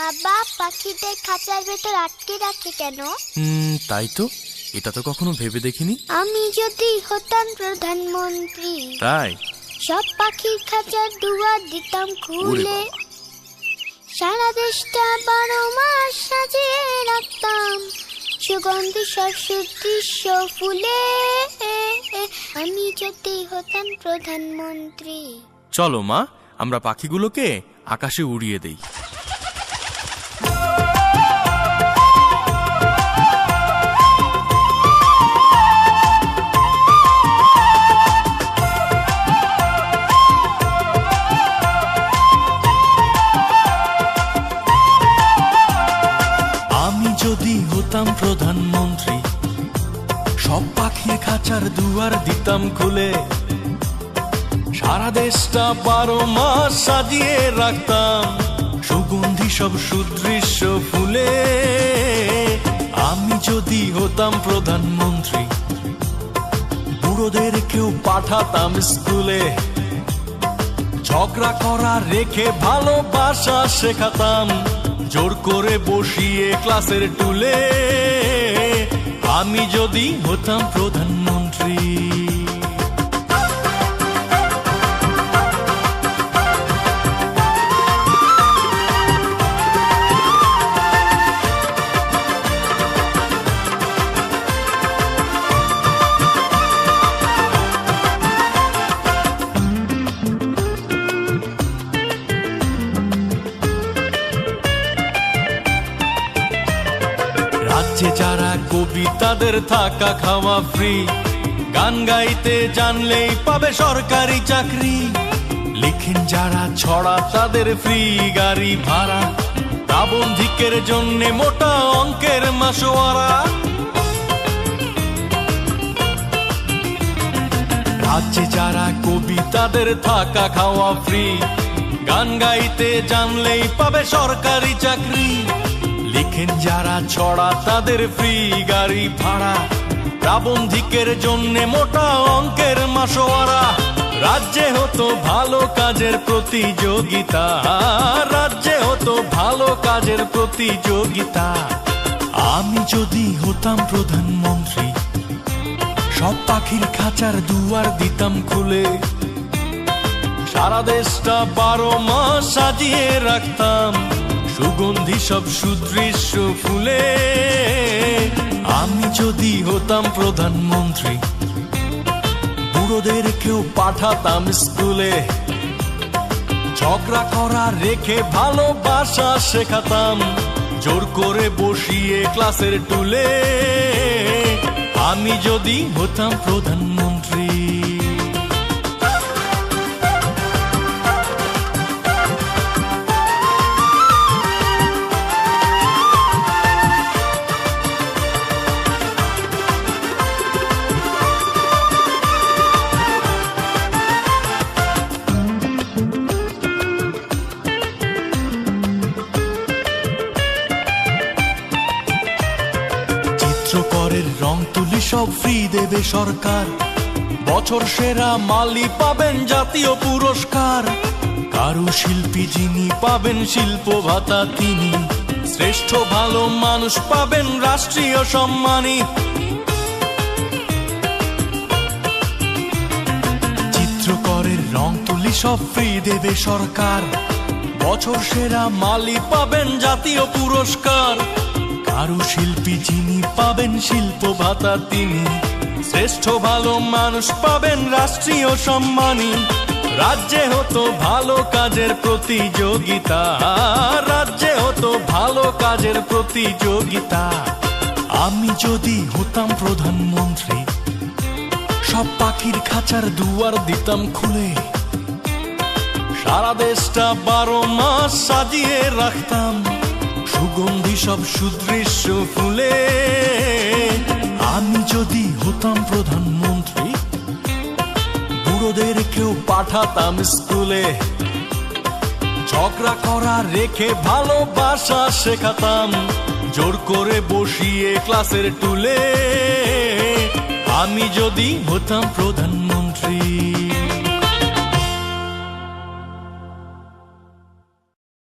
বাবা, পাখিদের খাঁচার ভেতর আটকে রাখে কেন? তাই তো, এটা তো কখনো ভেবে দেখিনি। আমি যদি হতাম প্রধানমন্ত্রী, তাই সব পাখির খাঁচার দুয়ার দিতাম খুলে, সারা দেশটা 12 মাস সাজিয়ে রাখতাম সুগন্ধি সব সুদৃশ্য ফুলে। আমি যদি হতাম প্রধানমন্ত্রী। চলো মা, আমরা পাখিগুলোকে আকাশে উড়িয়ে দেই। আমি যদি হতাম প্রধানমন্ত্রী, সব পাখির খাঁচার দুয়ার দিতাম খুলে, সারা দেশটা 12 মাস সাজিয়ে রাখতাম সুগন্ধি সব সুদৃশ্য ফুলে। আমি যদি হতাম প্রধানমন্ত্রী, বুড়োদের কেউ পাঠাতাম স্কুলে, ঝগড়া করা রেখে ভালোবাসা শেখাতাম জোর করে বসিয়ে ক্লাসের টুলে। আমি যদি হতাম প্রধানমন্ত্রী। রাজ্যে যারা কবি তাদের থাকা খাওয়া ফ্রি, গান গাইতে জানলেই পাবে সরকারি চাকরি, লিখেন যারা ছড়া তাদের ফ্রি গাড়ি ভাড়া, প্রাবন্ধিকের জন্যে মোটা অঙ্কের মাসোয়ারা। রাজ্যে যারা কবি তাদের থাকা খাওয়া ফ্রি, গান গাইতে জানলেই পাবে সরকারি চাকরি, লিখেন যারা ছড়া তাদের ফ্রি গাড়ি ভাড়া, প্রাবন্ধিকের জন্যে মোটা অঙ্কের মাসোয়ারা। রাজ্যে হতো ভালো কাজের প্রতিযোগিতা, রাজ্যে হতো ভালো কাজের প্রতিযোগিতা। আমি যদি হতাম প্রধানমন্ত্রী, সব পাখির খাঁচার দুয়ার দিতাম খুলে, সারা দেশটা 12 মাস সাজিয়ে রাখতাম সুগন্ধি সব সুদৃশ্য ফুলে। আমি যদি হতাম প্রধানমন্ত্রী, বুড়োদের কেউ পাঠাতাম স্কুলে, ঝগড়া করা রেখে ভালোবাসা শেখাতাম জোর করে বসিয়ে ক্লাসের টুলে। আমি যদি হতাম প্রধানমন্ত্রী। চিত্রকরের রং তুলি সব ফ্রি দেবে সরকার, বছর সেরা মালি পাবেন জাতীয় পুরস্কার, কারুশিল্পী যিনি পাবেন শিল্প ভাতা তিনি, শ্রেষ্ঠ ভালো মানুষ পাবেন রাষ্ট্রীয় সম্মানী। চিত্রকরের রং তুলি সব ফ্রি দেবে সরকার, বছর সেরা মালি পাবেন জাতীয় পুরস্কার, কারুশিল্পী যিনি পাবেন শিল্প ভাতা তিনি, শ্রেষ্ঠ ভালো মানুষ পাবেন রাষ্ট্রীয় সম্মানী। রাজ্যে হতো ভালো কাজের প্রতিযোগিতা, রাজ্যে হতো ভালো কাজের প্রতিযোগিতা। আমি যদি হতাম প্রধানমন্ত্রী, সব পাখির খাঁচার দুয়ার দিতাম খুলে, সারা দেশটা 12 মাস সাজিয়ে রাখতাম সুগন্ধি সব সুদৃশ্য ফুলে। আমি যদি হতাম প্রধানমন্ত্রী, বুড়োদের কেউ পাঠাতাম স্কুলে, ঝগড়া করা রেখে ভালোবাসা শেখাতাম জোর করে বসিয়ে ক্লাসের টুলে। আমি যদি হতাম প্রধানমন্ত্রী।